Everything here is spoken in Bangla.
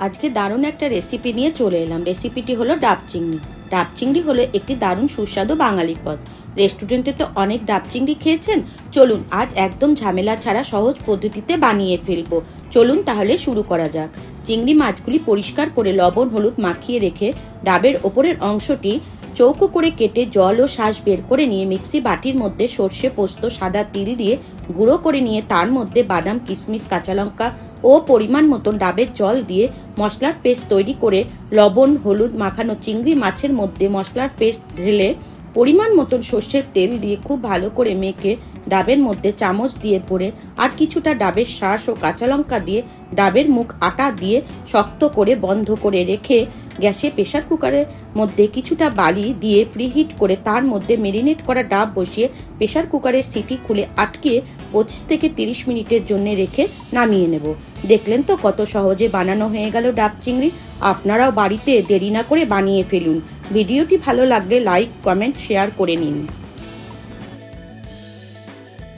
আজকে দারুণ একটা রেসিপি নিয়ে চলে এলাম। রেসিপিটি হলো ডাব চিংড়ি। ডাব চিংড়ি হলো একটি দারুণ সুস্বাদু বাঙালি পদ। রেস্টুরেন্টে তো অনেক ডাব চিংড়ি খেয়েছেন, চলুন আজ একদম ঝামেলা ছাড়া সহজ পদ্ধতিতে বানিয়ে ফেলবো। চলুন তাহলে শুরু করা যাক। চিংড়ি মাছগুলি পরিষ্কার করে লবণ হলুদ মাখিয়ে রেখে ডাবের ওপরের অংশটি চৌকো করে কেটে জল ও শাঁস বের করে নিয়ে মিক্সি বাটির মধ্যে সর্ষে পোস্ত সাদা তিল দিয়ে গুঁড়ো করে নিয়ে তার মধ্যে বাদাম কিশমিশ কাঁচা লঙ্কা ও পরিমাণ মতন ডাবের জল দিয়ে মশলার পেস্ট তৈরি করে লবণ হলুদ মাখানো চিংড়ি মাছের মধ্যে মশলার পেস্ট ঢেলে পরিমাণ মতন সর্ষের তেল দিয়ে খুব ভালো করে মেখে ডাবের মধ্যে চামচ দিয়ে ভরে আর কিছুটা ডাবের শাঁস ও কাঁচা লঙ্কা দিয়ে ডাবের মুখ আটা দিয়ে শক্ত করে বন্ধ করে রেখে গ্যাসে প্রেসার কুকারের মধ্যে কিছুটা বালি দিয়ে প্রিহিট করে তার মধ্যে মেরিনেট করা ডাব বসিয়ে প্রেসার কুকারের সিটি খুলে আটকে 25 থেকে 30 মিনিটের জন্য রেখে নামিয়ে নেব। দেখলেন তো কত সহজে বানানো হয়ে গেল ডাব চিংড়ি। আপনারাও বাড়িতে দেরি না করে বানিয়ে ফেলুন। ভিডিওটি ভালো লাগলে লাইক কমেন্ট শেয়ার করে নিন।